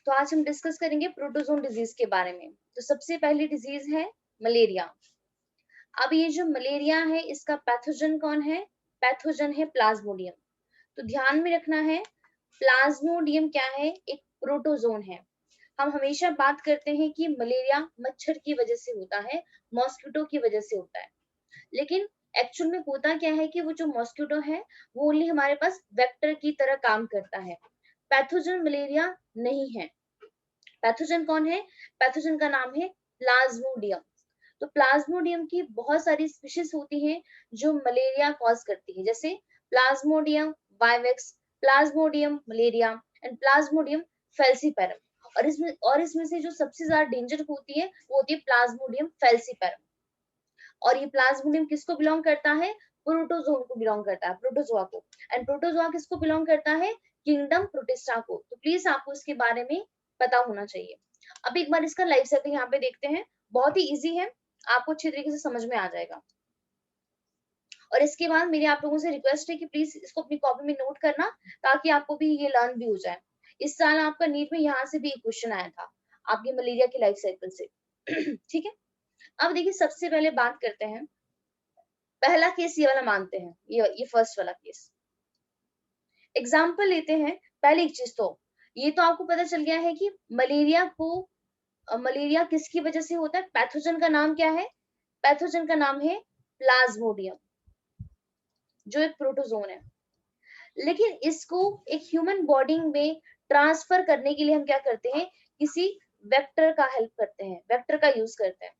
तो आज हम डिस्कस करेंगे प्रोटोजोन डिजीज के बारे में। तो सबसे पहली डिजीज है मलेरिया। अब ये जो मलेरिया है इसका पैथोजन कौन है? पैथोजन है प्लाज्मोडियम। तो ध्यान में रखना है प्लाज्मोडियम क्या है? एक प्रोटोजोन है। हम हमेशा बात करते हैं कि मलेरिया मच्छर की वजह से होता है, मॉस्किटो की वजह से होता है, लेकिन एक्चुअल में होता क्या है कि वो जो मॉस्किटो है वो ओनली हमारे पास वेक्टर की तरह काम करता है, पैथोजन मलेरिया नहीं है। पैथोजन कौन है? पैथोजन का नाम है प्लाज्मोडियम। तो प्लाज्मोडियम की बहुत सारी स्पीशीज होती हैं जो मलेरिया कॉज करती है, जैसे Plasmodium vivax, Plasmodium malaria and Plasmodium falciparum. और इसमें से जो सबसे ज्यादा डेंजर होती है वो होती है प्लाज्मोडियम फेल्सीपेरम। और ये प्लाज्मोडियम किसको बिलोंग करता है? प्रोटोजोन को बिलोंग करता है, प्रोटोजोआ को। एंड प्रोटोजोआ किसको बिलोंग करता है? किंगडम प्रोटिस्टा को। तो प्लीज आपको इसके बारे में पता होना चाहिए। अब एक बार इसका लाइफ साइकिल यहाँ पे देखते हैं, बहुत ही इजी है, आपको अच्छी तरीके से समझ में आ जाएगा। और इसके बाद मेरी आप लोगों से रिक्वेस्ट है कि प्लीज इसको अपनी कॉपी में नोट करना, ताकि आपको भी ये लर्न भी हो जाए। इस साल आपका नीट में यहाँ से भी एक क्वेश्चन आया था आपकी मलेरिया की लाइफ साइकिल से। ठीक है, अब देखिए सबसे पहले बात करते हैं, पहला केस ये वाला मानते हैं, ये फर्स्ट वाला केस एग्जाम्पल लेते हैं। पहली एक चीज तो ये तो आपको पता चल गया है कि मलेरिया किसकी वजह से होता है। पैथोजन का नाम क्या है? पैथोजन का नाम है प्लाज्मोडियम, जो एक प्रोटोजोन है। लेकिन इसको एक ह्यूमन बॉडी में ट्रांसफर करने के लिए हम क्या करते हैं? किसी वेक्टर का हेल्प करते हैं, वेक्टर का यूज करते हैं।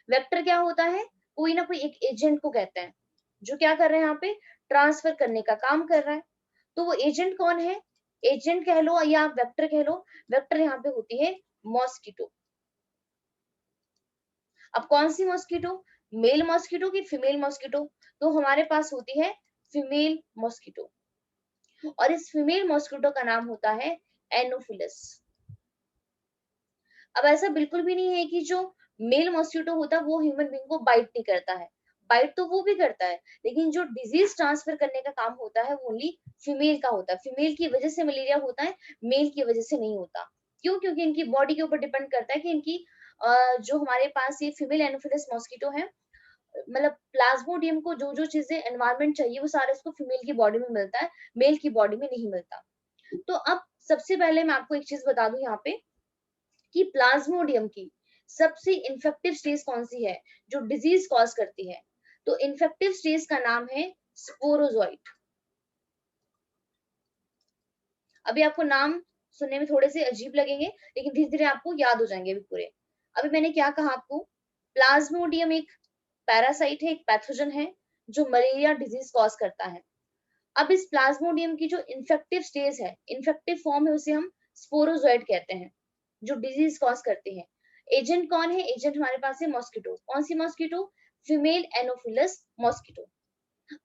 वेक्टर क्या होता है? कोई ना कोई एक एजेंट को कहते हैं जो क्या कर रहे हैं यहाँ पे? ट्रांसफर करने का काम कर रहा है। तो वो एजेंट कौन है? एजेंट कह लो या आप वेक्टर कह लो। वेक्टर यहाँ पे होती है मॉस्किटो। अब कौन सी मॉस्किटो? मेल मॉस्किटो की फीमेल मॉस्किटो? तो हमारे पास होती है फीमेल मॉस्किटो, और इस फीमेल मॉस्किटो का नाम होता है एनोफिलस। अब ऐसा बिल्कुल भी नहीं है कि जो मेल मॉस्किटो होता है वो ह्यूमन बीइंग को बाइट नहीं करता है, बाइट तो वो भी करता है, लेकिन जो डिजीज ट्रांसफर करने का काम होता है वो ओनली फीमेल का होता है। फीमेल की वजह से मलेरिया होता है, मेल की वजह से नहीं होता। क्यों? क्योंकि इनकी बॉडी के ऊपर डिपेंड करता है कि इनकी जो हमारे पास ये फीमेल एनोफिलस मॉस्किटो है, मतलब प्लाज्मोडियम को जो जो चीजें एनवायरमेंट चाहिए वो सारा इसको फीमेल की बॉडी में मिलता है, मेल की बॉडी में नहीं मिलता। तो अब सबसे पहले मैं आपको एक चीज बता दूं यहाँ पे कि प्लाज्मोडियम की सबसे इन्फेक्टिव स्टेज कौन सी है जो डिजीज कॉज करती है? तो इन्फेक्टिव स्टेज का नाम है स्पोरोजोइट। अभी आपको नाम सुनने में थोड़े से अजीब लगेंगे, लेकिन धीरे धीरे आपको याद हो जाएंगे अभी पूरे। अभी मैंने क्या कहा आपको? प्लाज्मोडियम एक पैरासाइट है, एक पैथोजन है जो मलेरिया डिजीज कॉज करता है। अब इस प्लाज्मोडियम की जो इन्फेक्टिव स्टेज है, इन्फेक्टिव फॉर्म है, उसे हम स्पोरोजोइट कहते हैं, जो डिजीज कॉज करते हैं। एजेंट कौन है? एजेंट हमारे पास है मॉस्किटो। कौन सी मॉस्किटो? Female anopheles mosquito.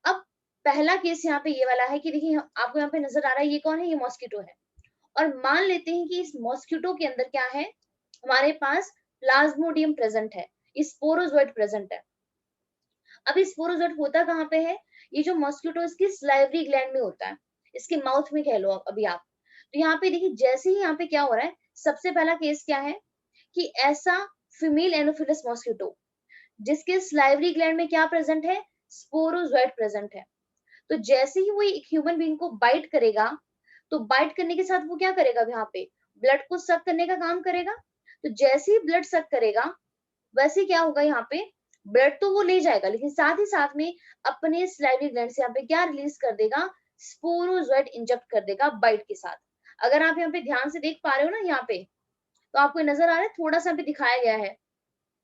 अब पहला केस यहाँ पे ये वाला है कि देखिए आपको यहाँ पे नजर आ रहा है ये कौन है? ये मॉस्किटो है। और मान लेते हैं कि इस मॉस्किटो के अंदर क्या है? हमारे पास प्लाज्मोडियम प्रेजेंट है, स्पोरोजोइट प्रेजेंट है। अब इस स्पोरोजोइट होता कहाँ पे है? ये जो मॉस्किटो इसकी स्लाइवरी ग्लैंड में होता है, इसके माउथ में कह लो अभी आप। तो यहाँ पे देखिए जैसे ही यहाँ पे क्या हो रहा है, सबसे पहला केस क्या है कि ऐसा फीमेल एनोफिलस मॉस्किटो जिसके स्लाइवरी ग्लैंड में क्या प्रेजेंट है? स्पोरोजोइट प्रेजेंट है। तो जैसे ही वो एक ह्यूमन बीइंग को बाइट करेगा, तो बाइट करने के साथ वो क्या करेगा? यहाँ पे ब्लड को सक करने का काम करेगा। तो जैसे ही ब्लड सक करेगा, वैसे क्या होगा? यहाँ पे ब्लड तो वो ले जाएगा, लेकिन साथ ही साथ में अपने स्लाइवरी ग्लैंड से यहाँ पे क्या रिलीज कर देगा? स्पोरोजोइट इंजेक्ट कर देगा बाइट के साथ। अगर आप यहाँ पे ध्यान से देख पा रहे हो ना यहाँ पे, तो आपको नजर आ रहा है, थोड़ा सा भी दिखाया गया है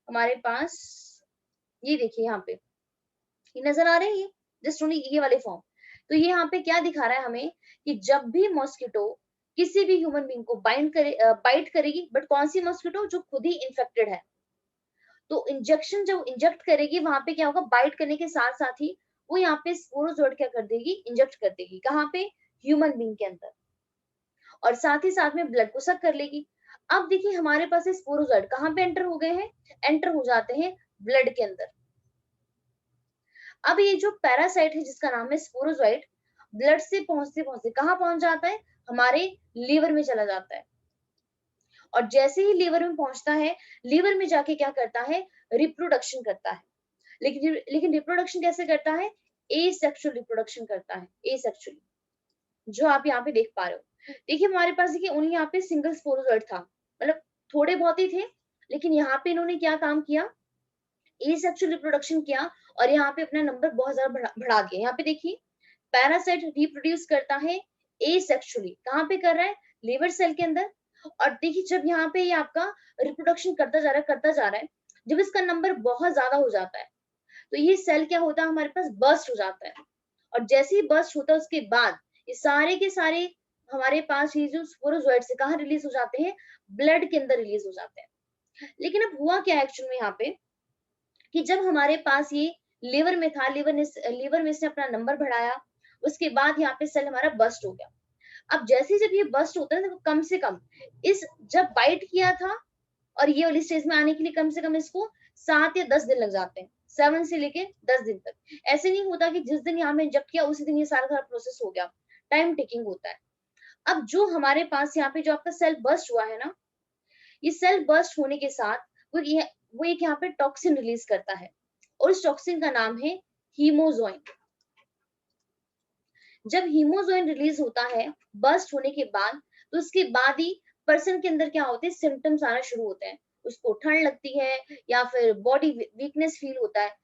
हमारे पास। ये देखिए यहाँ पे, ये नजर आ रहे हैं, ये जस्ट ओनली ये वाले फॉर्म। तो ये यहाँ पे क्या दिखा रहा है हमें कि जब भी मॉस्किटो किसी भी ह्यूमन बीइंग को बाइट करेगी, बट कौन सी मॉस्किटो? जो खुद ही इन्फेक्टेड है। तो इंजेक्शन जब इंजेक्ट करेगी वहां पे क्या होगा? बाइट करने के साथ साथ ही वो यहाँ पे स्पोरोजोइट क्या कर देगी? इंजेक्ट कर देगी। कहाँ पे? ह्यूमन बीइंग के अंदर। और साथ ही साथ में ब्लड को सक कर लेगी। अब देखिए हमारे पास स्पोरोजोइट कहाँ पे एंटर हो गए हैं? एंटर हो जाते हैं ब्लड के अंदर। अब ये जो पैरासाइट है जिसका नाम है स्पोरोजोइट, ब्लड से पहुंचते पहुंचते कहाँ पहुंच जाता है? हमारे लीवर में चला जाता है। और जैसे ही लीवर में पहुंचता है, लीवर में जाके क्या करता है, रिप्रोडक्शन करता है। लेकिन रिप्रोडक्शन कैसे करता है, एसेक्सुअल रिप्रोडक्शन करता है, एसेक्सुअली, जो आप यहाँ पे देख पा रहे हो। देखिए हमारे पास देखिए ओनली यहाँ पे सिंगल स्पोरोजोइड था, मतलब थोड़े बहुत ही थे, लेकिन यहाँ पे इन्होंने क्या काम किया, एसेक्सुअल रिप्रोडक्शन किया और यहाँ पे अपना नंबर बहुत ज्यादा बढ़ा दिया। यहाँ पे देखिए पैरासाइट रिप्रोड्यूस करता है एसेक्सुअली, कहाँ पे कर रहा है, लिवर सेल के अंदर। और देखिए जब यहाँ पे ये आपका रिप्रोडक्शन करता जा रहा है, करता जा रहा है, जब इसका नंबर बहुत ज्यादा हो जाता है तो ये सेल क्या होता है, हमारे पास बर्स्ट हो जाता है। और जैसे ही बर्स्ट होता है उसके बाद ये सारे के सारे हमारे पास ये जो स्पोरोजोइड से कहाँ रिलीज हो जाते हैं, ब्लड के अंदर रिलीज हो जाते हैं। लेकिन अब हुआ क्या एक्चुअल में यहाँ पे, कि जब हमारे पास ये लीवर में था, लीवर में इसने अपना नंबर बढ़ाया, उसके बाद यहाँ पे सेल हमारा बस्ट हो गया। अब जैसे जब ये बस्ट होता है तो कम से कम इस जब बाइट किया था और ये वाली स्टेज में आने के लिए कम से कम इसको 7 या 10 दिन लग जाते हैं, 7 से लेके 10 दिन तक। ऐसे नहीं होता कि जिस दिन यहाँ में इंजेक्ट किया उसी दिन ये सारा प्रोसेस हो गया, टाइम टेकिंग होता है। अब जो हमारे पास यहाँ पे जो आपका सेल बस्ट हुआ है ना, ये सेल बस्ट होने के साथ वो एक यहाँ पे टॉक्सिन रिलीज करता है और उस टॉक्सिन का नाम है हीमोजोइन। जब हीमोजोइन रिलीज होता है बस्ट होने के बाद, तो उसके बाद ही पर्सन के अंदर क्या होते हैं, सिम्टम्स आना शुरू होते हैं। उसको ठंड लगती है या फिर बॉडी वीकनेस फील होता है।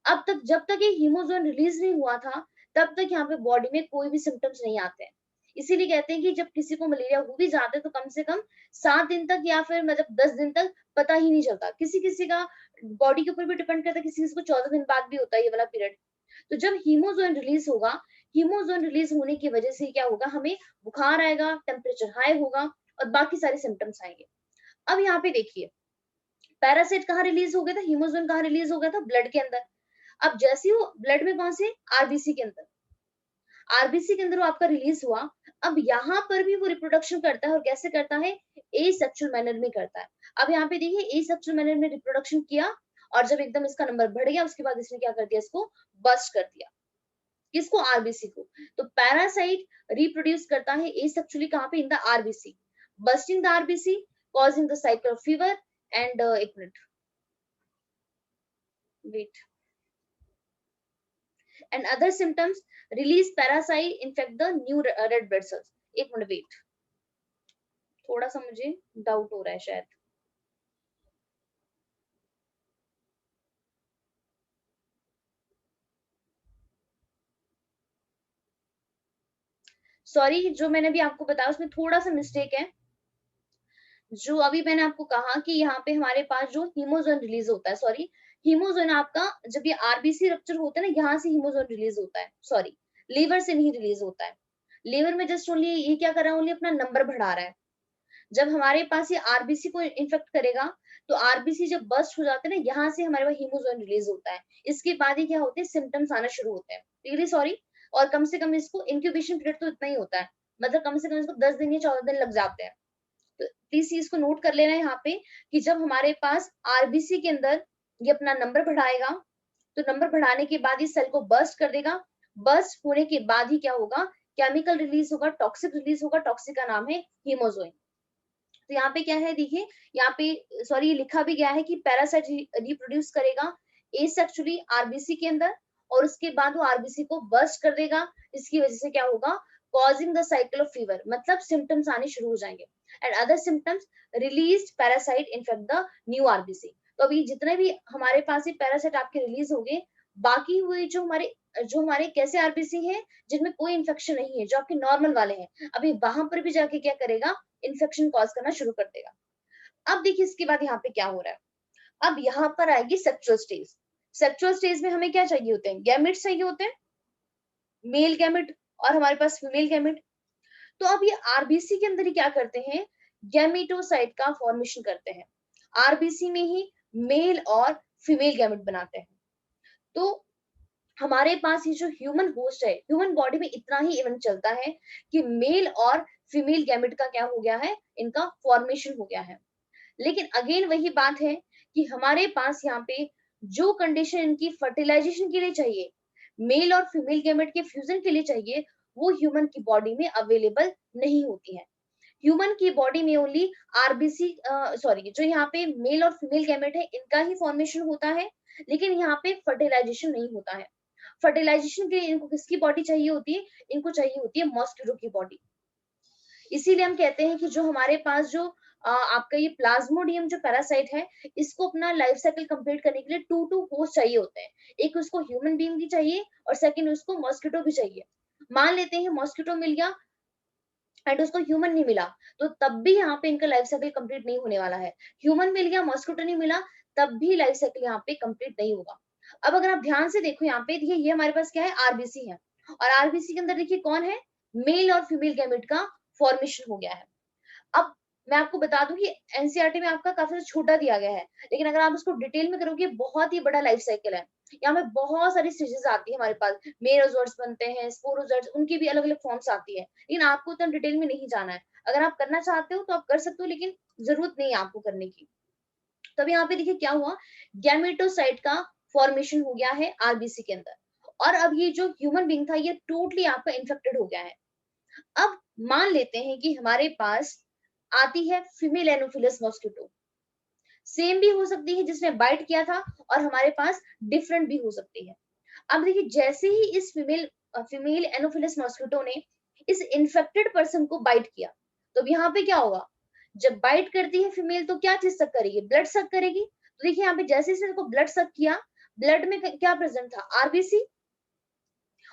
अब तक जब तक ये हीमोजोइन रिलीज नहीं हुआ था तब तक यहाँ पे बॉडी में कोई भी सिम्टम्स नहीं आते हैं। इसीलिए कहते हैं कि जब किसी को मलेरिया हो भी जाता है तो कम से कम 7 दिन तक या फिर मतलब 10 दिन तक पता ही नहीं चलता। किसी किसी का बॉडी के ऊपर भी डिपेंड करता है, किसी किसी को 14 दिन बाद भी होता है ये वाला पीरियड। तो जब हीमोजोइन रिलीज होगा, हीमोजोइन रिलीज होने की वजह से क्या होगा, हमें बुखार आएगा, टेम्परेचर हाई होगा और बाकी सारे सिम्टम्स आएंगे। अब यहाँ पे देखिए पैरासाइट कहाँ रिलीज हो गया था, हीमोजोइन कहाँ रिलीज हो गया था, ब्लड के अंदर। अब जैसे वो ब्लड में कौन से, आरबीसी के अंदर, आरबीसी के अंदर वो आपका रिलीज हुआ। अब यहाँ पर भी वो रिप्रोडक्शन करता है और कैसे करता है, एसेक्सुअल मैनर में करता है। अब यहाँ पे देखिए एसेक्सुअल मैनर में रिप्रोडक्शन किया और जब एकदम इसका नंबर बढ़ गया उसके बाद इसने क्या कर दिया, इसको बस्ट कर दिया, किसको, आरबीसी को। तो पैरासाइट रिप्रोड्यूस करता है एसेक्सुअली कहाँ पे, in the RBC, bursting the RBC, causing the cycle of fever and एक minute wait and other symptoms, release parasite infect the new red blood cells। एक मिनट वेट, थोड़ा सा मुझे डाउट हो रहा है शायद। सॉरी, जो मैंने भी आपको बताया उसमें थोड़ा सा मिस्टेक है। जो अभी मैंने आपको कहा कि यहाँ पे हमारे पास जो हीमोजोन रिलीज होता है, सॉरी, हीमोजोन आपका जब ये आरबीसी रप्चर होता है ना, यहाँ से हीमोजोन रिलीज होता है, सॉरी, लीवर से नहीं रिलीज होता है। लीवर में जस्ट ओनली ये क्या कर रहा है, ओनली अपना नंबर बढ़ा रहा है। जब हमारे पास ये आरबीसी को इन्फेक्ट करेगा तो आरबीसी जब बस्ट हो जाते हैं ना, यहाँ से हमारे पास हीमोजोइन रिलीज होता है। इसके बाद ही क्या होते हैं, सिम्टम्स आना शुरू होते हैं, रियली सॉरी। और कम से कम इसको इंक्यूबेशन पीरियड तो इतना ही होता है, मतलब कम से कम इसको 10 दिन या 14 दिन लग जाते हैं। तो प्लीज चीज को नोट कर लेना है यहाँ पे कि जब हमारे पास आरबीसी के अंदर ये अपना नंबर बढ़ाएगा तो नंबर बढ़ाने के बाद ही सेल को बस्ट कर देगा। बस्ट होने के बाद ही क्या होगा, केमिकल रिलीज होगा, टॉक्सिक रिलीज होगा, टॉक्सिक का नाम है हीमोजोइन। तो यहाँ पे क्या है देखिए, यहाँ पे सॉरी लिखा भी गया है कि पैरासाइट रिप्रोड्यूस करेगा एसेक्सुअली आरबीसी के अंदर और उसके बाद वो आरबीसी को बस्ट कर देगा। इसकी वजह से क्या होगा, causing the cycle of fever, मतलब सिम्टम्स आने शुरू हो जाएंगे। And other symptoms, release parasite infect the new RBC. तो अभी जितने भी हमारे पास ये पैरासाइट आपके रिलीज हो गए, बाकी हुए जो हमारे कैसे आरबीसी हैं जिनमें कोई इन्फेक्शन नहीं है, जो आपके नॉर्मल वाले हैं, अभी वहां पर भी जाके क्या करेगा, इन्फेक्शन कॉज करना शुरू कर देगा। अब देखिए इसके बाद यहाँ पे क्या हो रहा है, अब यहाँ पर आएगी सेक्सुअल स्टेज। सेक्सुअल स्टेज में हमें क्या चाहिए होते हैं, गैमेट्स चाहिए होते हैं, मेल गैमेट और हमारे पास फीमेल गैमेट। तो अब ये आरबीसी के अंदर ही क्या करते हैं, गैमेटोसाइट का फॉर्मेशन करते हैं, आरबीसी में ही मेल और फीमेल गैमेट बनाते हैं। तो हमारे पास ये जो ह्यूमन होस्ट है, ह्यूमन बॉडी में इतना ही इवेंट चलता है कि मेल और फीमेल गैमेट का क्या हो गया है, इनका फॉर्मेशन हो गया है। लेकिन अगेन वही बात है कि हमारे पास यहाँ पे जो कंडीशन इनकी फर्टिलाइजेशन के लिए चाहिए, मेल और फीमेल गैमेट के फ्यूजन के लिए चाहिए, वो ह्यूमन की बॉडी में अवेलेबल नहीं होती है। ह्यूमन की बॉडी में ओनली आरबीसी सॉरी जो यहाँ पे मेल और फीमेल गैमेट है इनका ही फॉर्मेशन होता है, लेकिन यहाँ पे फर्टिलाइजेशन नहीं होता है। फर्टिलाइजेशन के लिए इनको किसकी बॉडी चाहिए होती है? इनको चाहिए होती है मॉस्किटो की बॉडी। इसीलिए हम कहते हैं कि जो हमारे पास जो आपका ये प्लाज्मोडियम जो पैरासाइट है, इसको अपना लाइफ साइकिल कंप्लीट करने के लिए टू होस्ट चाहिए होते हैं। एक उसको ह्यूमन बीइंग भी चाहिए और सेकंड उसको मॉस्किटो भी चाहिए। मान लेते हैं मॉस्किटो मिल गया एंड उसको ह्यूमन नहीं मिला, तो तब भी यहाँ पे इनका लाइफ साइकिल कंप्लीट नहीं होने वाला है। ह्यूमन मिल गया, मॉस्किटो नहीं मिला, तब भी लाइफ साइकिल यहाँ पे कंप्लीट नहीं होगा। अब अगर आप ध्यान से देखो यहाँ पे, देखिए ये हमारे पास क्या है? आरबीसी है, और आरबीसी के अंदर देखिए कौन है? मेल और फीमेल गैमेट का फॉर्मेशन हो गया है। अब मैं आपको बता दूं कि एनसीईआरटी में आपका काफी छोटा दिया गया है, लेकिन अगर आप उसको डिटेल में करोगे बहुत ही बड़ा लाइफ साइकिल है। यहाँ पे बहुत सारी स्टेजेस आती है हमारे पास, मेरोजोइट्स बनते हैं, स्पोरोजोइट्स, उनकी भी अलग अलग फॉर्म्स आती है, लेकिन आपको उतना डिटेल में नहीं जाना है। अगर आप करना चाहते हो तो आप कर सकते हो, लेकिन जरूरत नहीं है आपको करने की। तब यहाँ पे देखिए क्या हुआ, गैमेटोसाइट का फॉर्मेशन हो गया है आरबीसी के अंदर, और अब ये जो ह्यूमन बीइंग था ये टोटली आपका इन्फेक्टेड हो गया है। अब मान लेते हैं कि हमारे पास आती है फीमेल एनोफिलस मॉस्किटो, सेम भी हो सकती है जिसने बाइट किया था, और हमारे पास डिफरेंट भी हो सकती है। अब देखिए जैसे ही इस फीमेल एनोफिलस मॉस्किटो ने इस इन्फेक्टेड पर्सन को बाइट किया, तो यहाँ पे क्या होगा? जब बाइट करती है फीमेल तो क्या चीज सक करेगी? ब्लड सक करेगी। तो देखिए यहाँ पे जैसे इसने को ब्लड सक किया, ब्लड में क्या प्रेजेंट था? आरबीसी।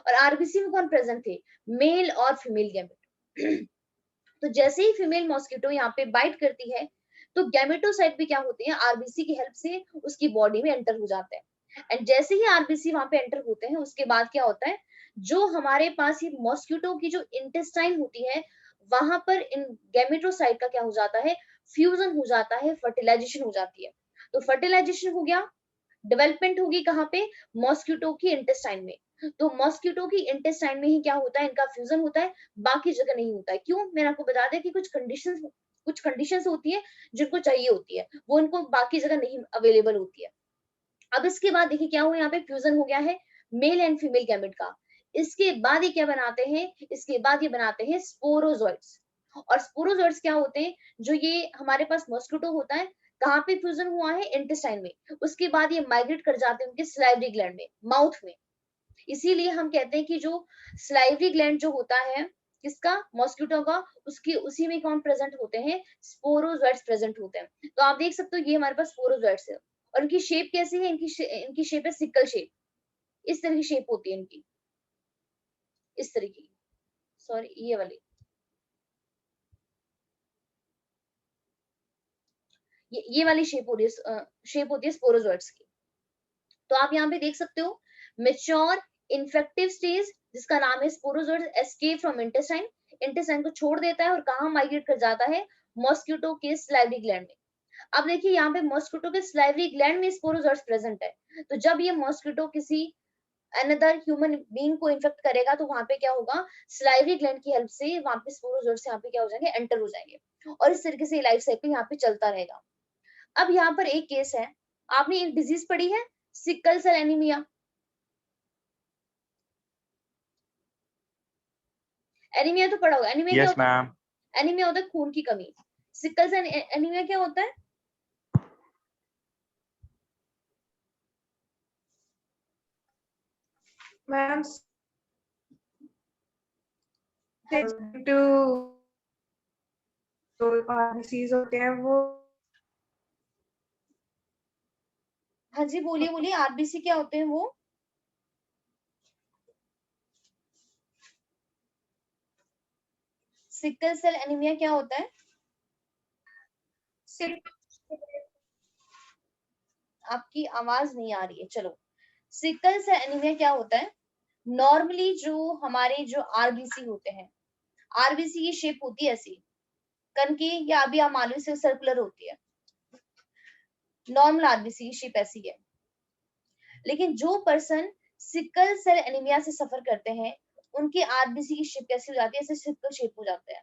और आरबीसी में कौन प्रेजेंट थे? मेल और फीमेल गैमेट। तो जैसे ही फीमेल मॉस्किटो यहाँ पे बाइट करती है, तो गैमेटोसाइट भी क्या होते हैं? आरबीसी की हेल्प से उसकी बॉडी में एंटर हो जाते हैं, एंड जैसे ही आरबीसी वहां पे एंटर होते हैं, उसके बाद क्या होता है? जो हमारे पास ये मॉस्किटो की जो इंटेस्टाइन होती है, वहां पर इन गैमेटोसाइट का क्या हो जाता है? फ्यूजन हो जाता है, फर्टिलाइजेशन हो जाती है। तो फर्टिलाइजेशन हो गया, डेवलपमेंट होगी कहाँ पे? मॉस्किटो की इंटेस्टाइन में। तो मॉस्किटो की इंटेस्टाइन में ही क्या होता है? इनका फ्यूजन होता है, बाकी जगह नहीं होता है। क्यों? मैंने आपको बता दिया कि कुछ कंडीशंस होती है जिनको चाहिए होती है, वो इनको बाकी जगह नहीं अवेलेबल होती है। अब इसके बाद देखिए क्या हुआ, यहाँ पे फ्यूजन हो गया है मेल एंड फीमेल गैमेट का। इसके बाद ये क्या बनाते हैं? इसके बाद ये बनाते हैं स्पोरोजोइट्स। और स्पोरोजोइट्स क्या होते हैं? जो ये हमारे पास मॉस्किटो होता है, कहाँ पे फ्यूजन हुआ है? इंटेस्टाइन में। उसके बाद ये माइग्रेट कर जाते हैं उनके स्लाइवरी ग्लैंड में, माउथ में। इसीलिए हम कहते हैं कि जो स्लाइवरी ग्लैंड जो होता है किसका? मॉस्किटो का, उसकी उसी में कौन प्रेजेंट होते हैं? स्पोरोजोइट्स प्रेजेंट होते हैं। तो आप देख सकते हो ये हमारे पास स्पोरोजोइट्स है, और इनकी शेप कैसी है? इनकी शेप है सिकल शेप। इस तरह की शेप होती है इनकी, इस तरीके की, सॉरी ये वाली, ये वाली शेप होती है स्पोरोजोइट्स की। तो आप यहाँ पे देख सकते हो मेच्योर इन्फेक्टिव स्टेज, जिसका नाम है sporozoites escape from intestine. Intestine को छोड़ देता है और कहाँ माइग्रेट कर जाता है? मॉस्किटो के स्लाइवरी ग्लैंड में। अब देखिए यहाँ पे मॉस्किटो के स्लाइवरी ग्लैंड में स्पोरोजोइट्स प्रेजेंट है, तो जब ये मॉस्किटो किसी अनदर ह्यूमन बीइंग को इन्फेक्ट करेगा, तो वहां पे क्या होगा? स्लाइवरी ग्लैंड की हेल्प से वहां पे स्पोरोजोइट्स यहाँ पे क्या हो जाएंगे? एंटर हो जाएंगे, और इस तरीके से लाइफ साइकिल यहाँ पे चलता रहेगा। अब यहाँ पर एक केस है, आपने एक डिजीज पढ़ी है, सिकल सेल एनीमिया। एनीमिया तो पढ़ा होगा। एनीमिया क्या यस होता मैम। है? एनीमिया होता है खून की कमी। सिकल सेल एनीमिया क्या होता है? मैम टू जो आरबीसीज होते हैं वो हाँ जी बोलिए बोलिए, आरबीसी क्या होते हैं वो? सिकल सेल एनीमिया क्या होता है? आपकी आवाज नहीं आ रही है। चलो, सिकल सेल एनीमिया क्या होता है? नॉर्मली जो हमारे जो आरबीसी होते हैं, आरबीसी की शेप होती है ऐसी, कण की, या अभी आप मान लो इसे सर्कुलर होती है। नॉर्मल आरबीसी की शेप ऐसी है, लेकिन जो पर्सन सिकल सेल एनीमिया से सफर करते हैं, उनके आरबीसी की शेप कैसी हो जाती है? ऐसे सिकल शेप हो जाते हैं,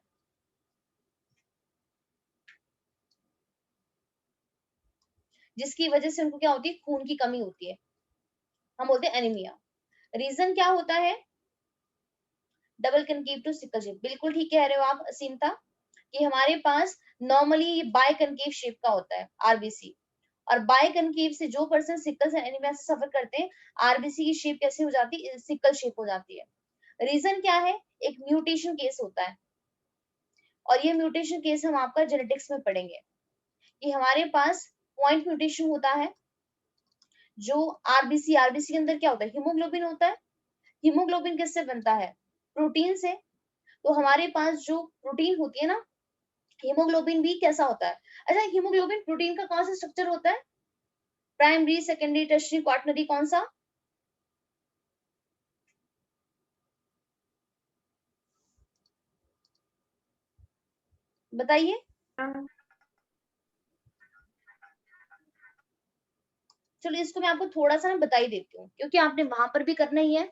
जिसकी वजह से उनको क्या होती है? खून की कमी होती है, हम बोलते हैं एनीमिया। रीजन क्या होता है? Double concave to sickle shape. बिल्कुल ठीक कह रहे हो आप असीमता, कि हमारे पास नॉर्मली ये बायकनकेव शेप का होता है आरबीसी, और बायकनकेव से जो पर्सन सिकल सेल एनीमिया से सफर करते हैं, आरबीसी की शेप कैसे हो जाती है, सिकल शेप हो जाती है। रीजन क्या है, एक म्यूटेशन केस होता है, और ये म्यूटेशन केस हम आपका जेनेटिक्स में पढ़ेंगे कि हमारे पास पॉइंट म्यूटेशन होता है, जो आरबीसी के अंदर क्या होता है, हीमोग्लोबिन होता है। हीमोग्लोबिन किससे बनता है, प्रोटीन से। तो हमारे पास जो प्रोटीन होती है ना, हीमोग्लोबिन भी कैसा होता है। अच्छा, हीमोग्लोबिन प्रोटीन का कौन सा स्ट्रक्चर होता है, प्राइमरी, सेकेंडरी, टर्शियरी, क्वाटरनरी, कौन सा? बताइए। चलो इसको मैं आपको थोड़ा सा ना बता ही देती हूँ, क्योंकि आपने वहां पर भी करना ही है।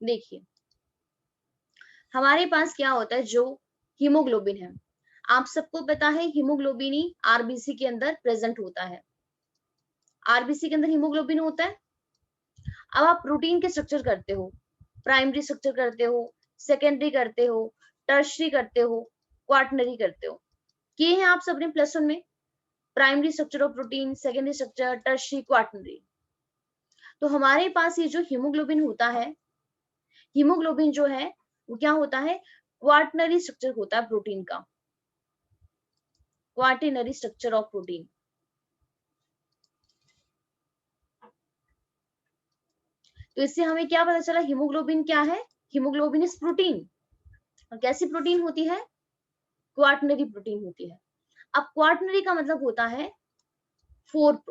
देखिए, हमारे पास क्या होता है, जो हीमोग्लोबिन है, आप सबको पता है हीमोग्लोबिन ही आरबीसी के अंदर प्रेजेंट होता है। आरबीसी के अंदर हीमोग्लोबिन होता है। अब आप प्रोटीन के स्ट्रक्चर करते हो, प्राइमरी स्ट्रक्चर करते हो, सेकेंडरी करते हो, टर्शरी करते हो, क्वाटरनरी करते हो, किए हैं आप सबने +1 में। Primary structure of protein, secondary structure, tertiary, quaternary. तो हमारे पास ये जो हीमोग्लोबिन होता है, हीमोग्लोबिन जो है वो क्या होता है, क्वाटरनरी स्ट्रक्चर होता है प्रोटीन का, क्वाटरनरी स्ट्रक्चर ऑफ प्रोटीन। तो इससे हमें क्या पता चला, हीमोग्लोबिन क्या है, हीमोग्लोबिन इज प्रोटीन। और कैसी प्रोटीन होती है, क्वाटरनरी प्रोटीन होती है। अब क्वाटरनरी का मतलब होता है फोर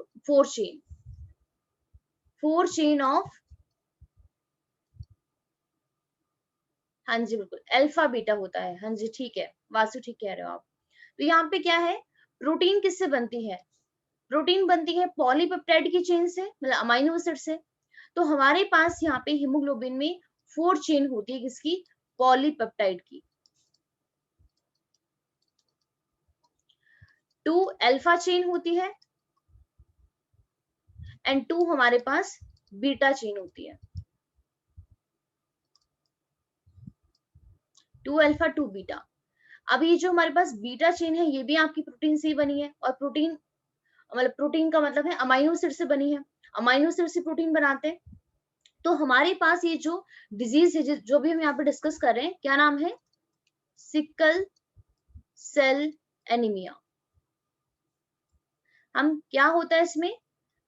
चेन ऑफ, हाँ जी बिल्कुल, अल्फा बीटा होता है। हाँ जी ठीक है, वासु ठीक कह रहे हो आप। तो यहाँ पे क्या है, प्रोटीन किससे बनती है, प्रोटीन बनती है पॉलीपेप्टाइड की चेन से, मतलब अमाइनो एसिड से। तो हमारे पास यहाँ पे हीमोग्लोबिन में 4 चेन होती है, किसकी, पॉलीपेप्टाइड की। 2 अल्फा चेन होती है एंड 2 हमारे पास बीटा चेन होती है। 2 अल्फा 2 बीटा। अब ये जो हमारे पास बीटा चेन है, ये भी आपकी प्रोटीन से ही बनी है, और प्रोटीन मतलब प्रोटीन का मतलब है अमाइनो एसिड से बनी है, अमाइनो एसिड से प्रोटीन बनाते हैं। तो हमारे पास ये जो डिजीज है, जो भी हम यहाँ पे डिस्कस कर रहे हैं, क्या नाम है, सिकल सेल एनीमिया। हम क्या होता है इसमें,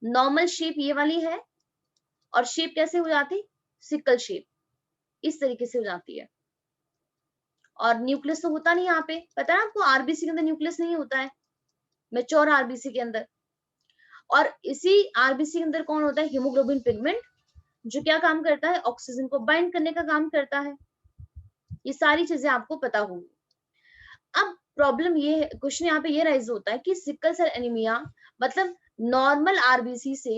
नॉर्मल शेप ये वाली है, और शेप कैसे हो जाती, सिकल शेप, इस तरीके से हो जाती है। और न्यूक्लियस तो होता नहीं यहाँ पे, पता है आपको, आरबीसी के अंदर न्यूक्लियस नहीं होता है, मैच्योर आरबीसी के अंदर। और इसी आरबीसी के अंदर कौन होता है, हीमोग्लोबिन पिगमेंट, जो क्या काम करता है, ऑक्सीजन को बाइंड करने का काम करता है। ये सारी चीजें आपको पता होंगी। अब प्रॉब्लम ये है, क्वेश्चन यहाँ पे ये राइज होता है कि सिकल सेल एनीमिया मतलब नॉर्मल आरबीसी से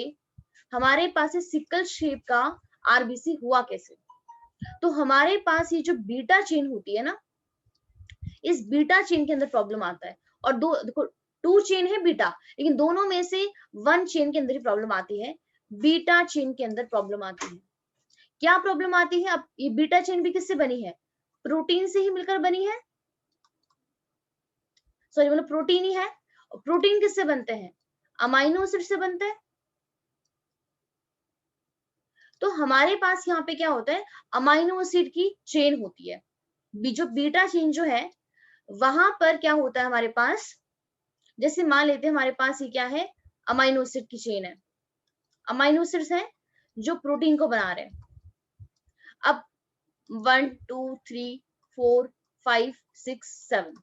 हमारे पास सिकल शेप का आरबीसी हुआ कैसे। तो हमारे पास ये जो बीटा चेन होती है ना, इस बीटा चेन के अंदर प्रॉब्लम आता है। और दो देखो, 2 चेन है बीटा, लेकिन दोनों में से 1 चेन के अंदर ही प्रॉब्लम आती है, बीटा चेन के अंदर प्रॉब्लम आती है। क्या प्रॉब्लम आती है, अब ये बीटा चेन भी किससे बनी है, प्रोटीन से ही मिलकर बनी है, सॉरी मतलब प्रोटीन ही है। प्रोटीन किससे बनते हैं, अमाइनो एसिड से बनते हैं। तो हमारे पास यहाँ पे क्या होता है, अमाइनो एसिड की चेन होती है, जो बीटा चेन जो है, वहां पर क्या होता है हमारे पास, जैसे मान लेते हैं हमारे पास ये क्या है, अमाइनो एसिड की चेन है, अमाइनो एसिड्स हैं जो प्रोटीन को बना रहे हैं। अब 1 2 3 4 5 6 7,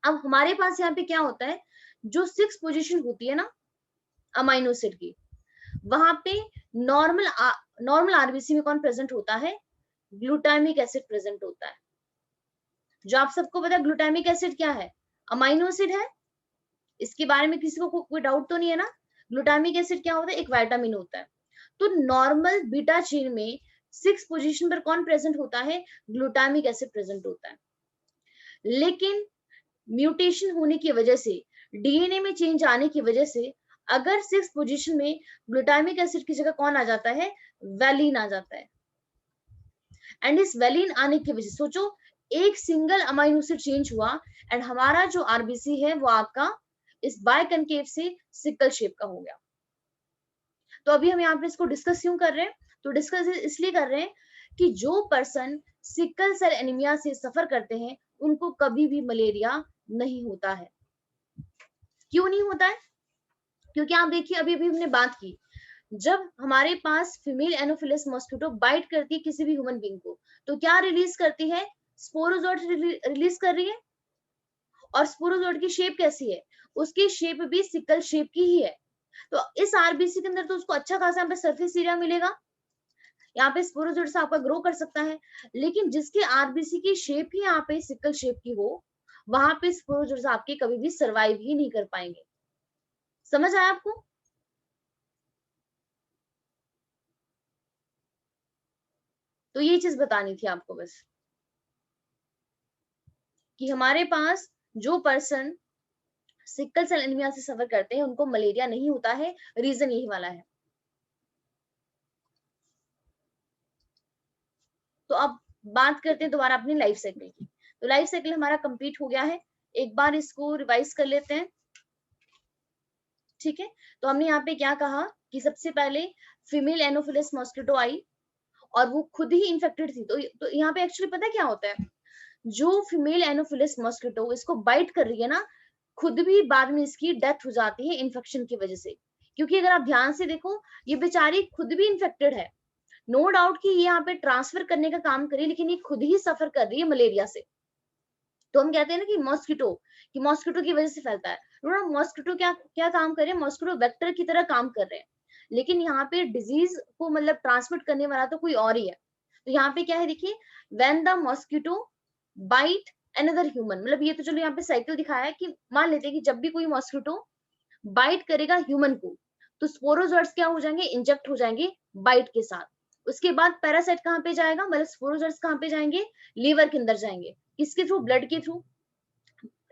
अब हमारे पास यहाँ पे क्या होता है, जो 6 पोजीशन होती है ना अमाइनो एसिड की, वहां पे नॉर्मल आरबीसी में कौन प्रेजेंट होता है, ग्लूटामिक एसिड प्रेजेंट होता है। जो आप सबको पता है ग्लूटामिक एसिड क्या है, अमाइनो एसिड है, इसके बारे में किसी को कोई डाउट तो नहीं है ना। ग्लूटामिक एसिड क्या होता है, एक विटामिन होता है। तो नॉर्मल बीटा चेन में 6 पोजीशन पर कौन प्रेजेंट होता है, ग्लूटामिक एसिड प्रेजेंट होता है। लेकिन म्यूटेशन होने की वजह से, डीएनए में चेंज आने की वजह से, अगर 6 पोजीशन में ग्लूटामिक एसिड की जगह कौन आ जाता है, वैलिन आ जाता है। एंड इस वैलिन आने की वजह से सोचो, एक सिंगल अमाइनो एसिड चेंज हुआ एंड हमारा जो आरबीसी है वो आपका इस बायकनकेव से सिकल शेप का हो गया। तो अभी हम यहाँ पे इसको डिस्कस क्यों कर रहे हैं? तो डिस्कस इसलिए कर रहे हैं कि जो पर्सन सिकल सेल एनीमिया से सफर करते हैं उनको कभी भी मलेरिया नहीं होता है। क्यों नहीं होता है? क्योंकि आप देखिए अभी अभी हमने बात की, जब हमारे पास फीमेल एनोफिलस मॉस्किटो बाइट करती है किसी भी ह्यूमन बीइंग को, तो क्या रिलीज करती है? स्पोरोजोइड रिलीज कर रही है। और स्पोरोजोइड की शेप कैसी है? उसकी शेप भी सिकल शेप की ही है। तो इस आरबीसी के अंदर तो उसको अच्छा खासा यहाँ पे सरफेस एरिया मिलेगा, यहाँ पे स्पोरोजोइड से आपका ग्रो कर सकता है। लेकिन जिसके आरबीसी की शेप ही यहाँ पे सिकल शेप की हो, वहां पे स्पोरोजोइड आपके कभी भी सर्वाइव ही नहीं कर पाएंगे। समझ आया आपको? तो ये चीज बतानी थी आपको बस, कि हमारे पास जो पर्सन सिकल सेल एनीमिया से सफर करते हैं उनको मलेरिया नहीं होता है। रीजन यही वाला है। तो अब बात करते हैं दोबारा अपनी लाइफ साइकिल की। तो लाइफ साइकिल हमारा कंप्लीट हो गया है, एक बार इसको रिवाइज कर लेते हैं। ठीक है, तो हमने यहाँ पे क्या कहा कि सबसे पहले फीमेल एनोफिलस मॉस्किटो आई और वो खुद ही इन्फेक्टेड थी। तो यहाँ पे एक्चुअली पता क्या होता है, जो फीमेल एनोफिलस मॉस्किटो इसको बाइट कर रही है ना, खुद भी बाद में इसकी डेथ हो जाती है इन्फेक्शन की वजह से। क्योंकि अगर आप ध्यान से देखो, ये बेचारी खुद भी इन्फेक्टेड है। नो डाउट कि ये यहाँ पे ट्रांसफर करने का काम करी, लेकिन ये खुद ही सफर कर रही है मलेरिया से। तो हम कहते हैं ना कि मॉस्किटो की वजह से फैलता है। मॉस्किटो क्या क्या काम कर रहे हैं? मॉस्किटो वेक्टर की तरह काम कर रहे हैं, लेकिन यहाँ पे डिजीज को मतलब ट्रांसमिट करने वाला तो कोई और ही है। तो यहाँ पे क्या है देखिए, when the mosquito bite another human, मतलब ये तो चलो यहाँ पे साइकिल दिखाया है कि मान लेते हैं कि जब भी कोई मॉस्किटो बाइट करेगा ह्यूमन को, तो स्पोरोजोइड्स क्या हो जाएंगे? इंजेक्ट हो जाएंगे बाइट के साथ। उसके बाद पैरासाइट कहाँ पे जाएगा? मतलब स्पोरोजोइड्स कहाँ पे जाएंगे? लीवर के अंदर जाएंगे। किसके थ्रू? ब्लड के थ्रू।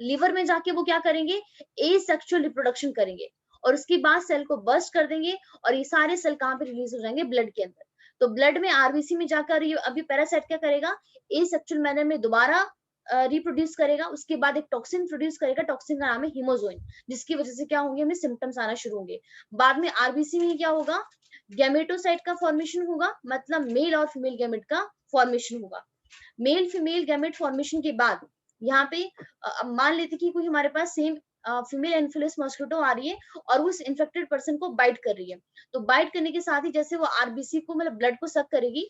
लीवर में जाके वो क्या करेंगे? एसेक्सुअल रिप्रोडक्शन करेंगे और उसके बाद सेल को बर्स्ट कर देंगे और ये सारे सेल कहाँ पे रिलीज हो जाएंगे? ब्लड के अंदर। तो ब्लड में आरबीसी में जाकर ये अभी पैरासाइट क्या करेगा? एसेक्सुअल मैनर में दोबारा रिप्रोड्यूस करेगा। उसके बाद एक टॉक्सिन प्रोड्यूस करेगा, टॉक्सिन का नाम है हीमोजोइन, जिसकी वजह से क्या होंगे? हमें सिम्टम्स आना शुरू होंगे। बाद में आरबीसी में क्या होगा? गैमेटोसाइट का फॉर्मेशन होगा, मतलब मेल और फीमेल गैमेट का फॉर्मेशन होगा। मेल फीमेल गैमेट फॉर्मेशन के बाद यहाँ पे मान लेते कि कोई हमारे पास सेम फीमेल एनोफिलस मॉस्किटो आ रही है और उस इन्फेक्टेड पर्सन को बाइट कर रही है। तो बाइट करने के साथ ही जैसे वो आरबीसी को मतलब ब्लड को सक करेगी,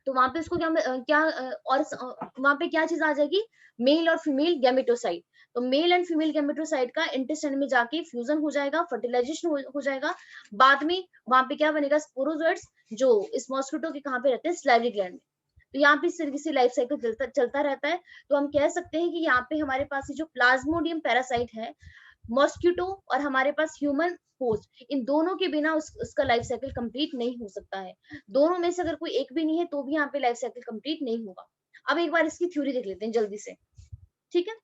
तो वहां पे उसको और वहां पे क्या चीज आ जाएगी? मेल और फीमेल गैमेटोसाइट। तो मेल एंड फीमेल गैमेटोसाइट का इंटेस्टाइन में जाके फ्यूजन हो जाएगा, फर्टिलाइजेशन हो जाएगा। बाद में वहां पे क्या बनेगा? स्पोरोजोइड्स, जो इस मॉस्किटो के कहाँ पे रहते हैं? स्लाइवरी ग्लैंड में। तो यहाँ पे इस तरीके से लाइफ साइकिल चलता रहता है। तो हम कह सकते हैं कि यहाँ पे हमारे पास जो प्लाज्मोडियम पैरासाइट है, मॉस्किटो और हमारे पास ह्यूमन होस्ट, इन दोनों के बिना उसका लाइफ साइकिल कंप्लीट नहीं हो सकता है। दोनों में से अगर कोई एक भी नहीं है तो भी यहाँ पे लाइफ साइकिल कंप्लीट नहीं होगा। अब एक बार इसकी थ्योरी देख लेते हैं जल्दी से। ठीक है,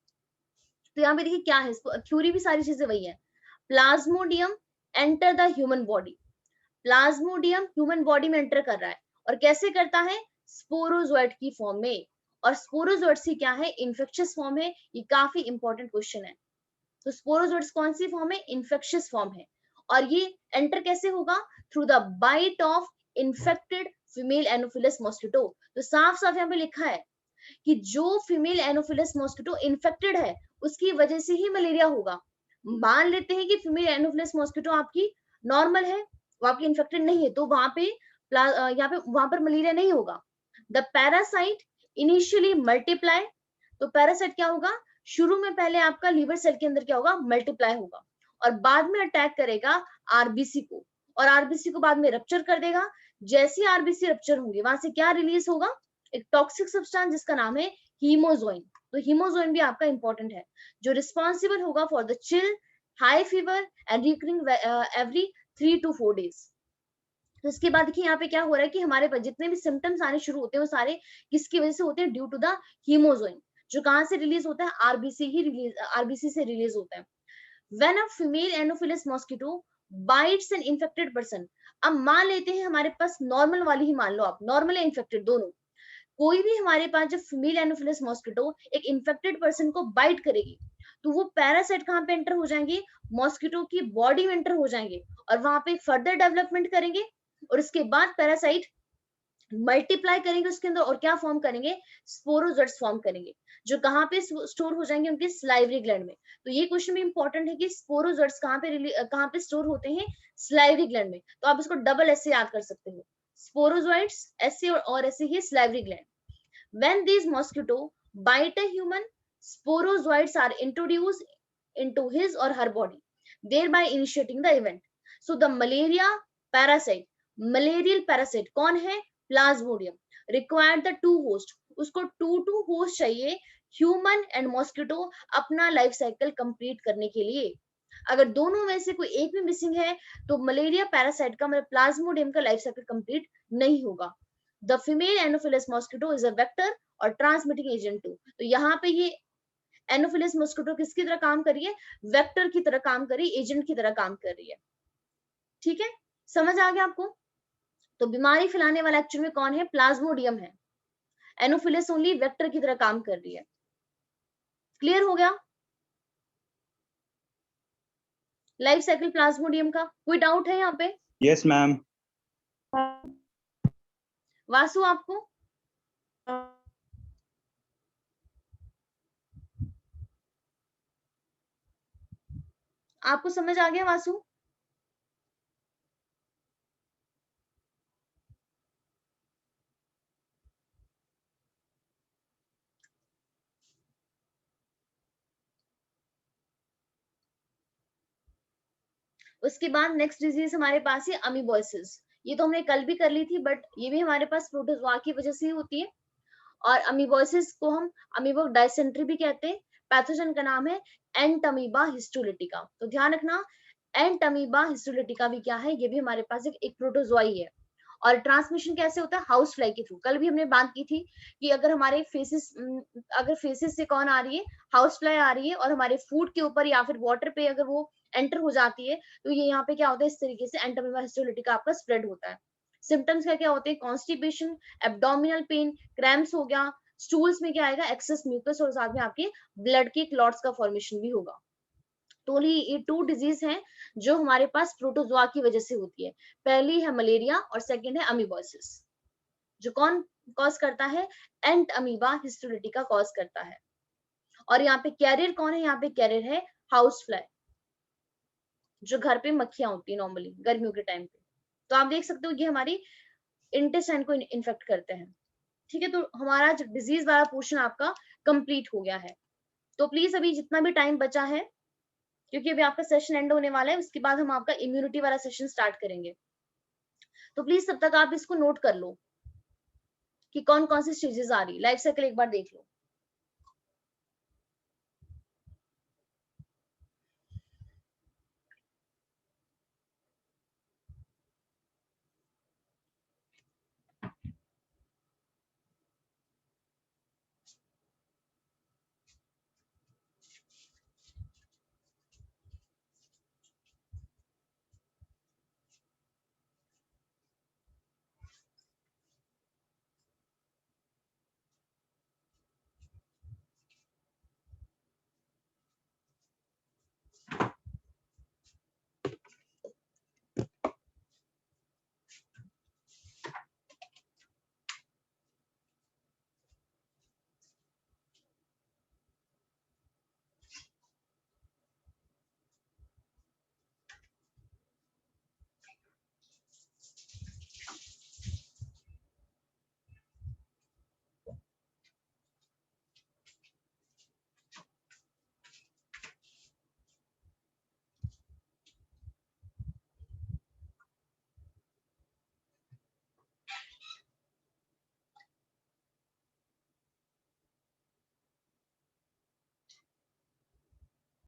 तो यहाँ पे देखिए क्या है, थ्योरी भी सारी चीजें वही है। Plasmodium enter the human body. Plasmodium human body में एंटर कर रहा है और कैसे करता है? स्पोरोजोइड की फॉर्म में। और स्पोरोजोइड से क्या है? इन्फेक्शियस फॉर्म है। ये काफी इंपॉर्टेंट क्वेश्चन है। तो स्पोरोजोइड्स कौन सी फॉर्म है? इन्फेक्शियस फॉर्म है। और ये एंटर कैसे होगा? Through the bite of infected female anopheles mosquito. तो साफ साफ यहाँ पे लिखा है कि जो फीमेल एनोफिलस मॉस्किटो इन्फेक्टेड है उसकी वजह से ही मलेरिया होगा। मान लेते हैं कि फीमेल एनोफिलस मॉस्किटो आपकी नॉर्मल है, वो आपकी इन्फेक्टेड नहीं है, तो वहां पे यहाँ पे वहां पर मलेरिया नहीं होगा। The parasite initially multiply. तो पैरासाइट क्या होगा? शुरू में पहले आपका लीवर सेल के अंदर क्या होगा? मल्टीप्लाई होगा और बाद में अटैक करेगा आरबीसी को, और आरबीसी को बाद में रप्चर कर देगा। जैसे आरबीसी रप्चर होंगे वहां से क्या रिलीज होगा? एक टॉक्सिक सब्सटेंस जिसका नाम है हीमोजोइन। तो हीमोजोइन भी आपका इंपॉर्टेंट है, जो रिस्पॉन्सिबल होगा for the chill, high fever and recurring every 3 to 4 days। तो इसके बाद देखिए यहाँ पे क्या हो रहा है कि हमारे पास जितने भी सिम्टम्स आने शुरू होते हैं वो सारे किसकी वजह से होते हैं? ड्यू टू द हीमोजोइन, जो कहाँ से रिलीज होता है? आरबीसी से रिलीज होता है। When a female anopheles mosquito bytes an infected person. अब मान लेते हैं हमारे पास नॉर्मल वाली ही, मान लो आप नॉर्मल है इन्फेक्टेड दोनों, कोई भी हमारे पास जब फीमेल एनोफिलस मॉस्किटो एक इन्फेक्टेड पर्सन को बाइट करेगी तो वो पैरासाइट कहाँ पे एंटर हो जाएंगे, मॉस्किटो की बॉडी में एंटर हो जाएंगे और वहां पे फर्दर डेवलपमेंट करेंगे और उसके बाद पैरासाइट मल्टीप्लाई करेंगे उसके अंदर और क्या फॉर्म करेंगे, स्पोरोजोइट्स फॉर्म करेंगे जो कहाँ पे स्टोर हो जाएंगे, उनके स्लाइवरी ग्लैंड में। तो ये क्वेश्चन भी इंपॉर्टेंट है कि स्पोरोजोइट्स कहाँ पे स्टोर होते हैं, स्लाइवरी ग्लैंड में। तो आप इसको डबल ऐसे याद कर सकते हो, स्पोरोजोइट्स ऐसे और ऐसे ही salivary gland. When these mosquito bite a human, sporozoites are introduced into his or her body, thereby initiating the event. So the malaria parasite, malarial parasite कौन है, Plasmodium, required the two host, उसको to host चाहिए human and mosquito अपना life cycle complete करने के लिए। अगर दोनों में से कोई एक भी मिसिंग है तो मलेरिया पैरासाइट का मतलब प्लाज्मोडियम का लाइफ साइकिल कंप्लीट नहीं होगा। The female Anopheles mosquito is a vector और transmitting agent too। तो यहाँ पे ये Anopheles mosquito किसकी तरह काम कर रही है, वेक्टर की तरह काम कर रही है, एजेंट की तरह काम कर रही है। ठीक है, समझ आ गया आपको। तो बीमारी फैलाने वाला एक्चुअल में कौन है, प्लाज्मोडियम है। एनोफिलिस ओनली वेक्टर की तरह काम कर रही है। क्लियर हो गया लाइफ साइकिल प्लाज्मोडियम का, कोई डाउट है यहाँ पे? Yes ma'am. वासु आपको? आपको समझ आ गया वासु? उसके बाद नेक्स्ट डिजीज हमारे पास है अमीबोसिस। ये तो हमने कल भी कर ली थी बट ये भी हमारे पास प्रोटोजोआ की वजह से ही होती है। और अमीबोसिस को हम अमीबो डायसेंट्री भी कहते हैं। पैथोजन का नाम है एंटमीबा हिस्टोलिटिका। तो ध्यान रखना एंटमीबा हिस्टोलिटिका भी क्या है, ये भी हमारे पास एक प्रोटोजोआ ही है। और ट्रांसमिशन कैसे होता है, हाउस फ्लाई के थ्रू। कल भी हमने बात की थी कि अगर हमारे फेसेस से कौन आ रही है, हाउस फ्लाई आ रही है और हमारे फूड के ऊपर या फिर वाटर पे अगर वो एंटर हो जाती है तो ये यहाँ पे क्या होता है, इस तरीके से एंटमीबा हिस्टोलिटिका आपका स्प्रेड होता है। सिम्टम्स क्या क्या होते हैं, कॉन्स्टिपेशन, एब्डोमिनल पेन, क्रैम्प्स हो गया, स्टूल्स में क्या आएगा, एक्सेस म्यूकस और साथ में आपके ब्लड के क्लॉट्स का फॉर्मेशन भी होगा। तो ये टू डिजीज हैं जो हमारे पास प्रोटोजोआ की वजह से होती है। पहली है मलेरिया और सेकंड है अमीबोसिस, जो कौन कॉज करता है, एंट अमीबा हिस्टोलिटिका कॉज करता है। और यहाँ पे कैरियर कौन है, यहाँ पे कैरियर है हाउस फ्लाई, जो घर पे मक्खियां होती है नॉर्मली गर्मियों के टाइम पे। तो आप देख सकते हो ये हमारी इंटेस्टाइन को इन्फेक्ट करते हैं। ठीक है, तो हमारा जो डिजीज वाला पोर्शन आपका कंप्लीट हो गया है। तो प्लीज अभी जितना भी टाइम बचा है, क्योंकि अभी आपका सेशन एंड होने वाला है, उसके बाद हम आपका इम्यूनिटी वाला सेशन स्टार्ट करेंगे। तो प्लीज तब तक आप इसको नोट कर लो कि कौन कौन सी स्टेजेस आ रही है। लाइफ साइकिल एक बार देख लो।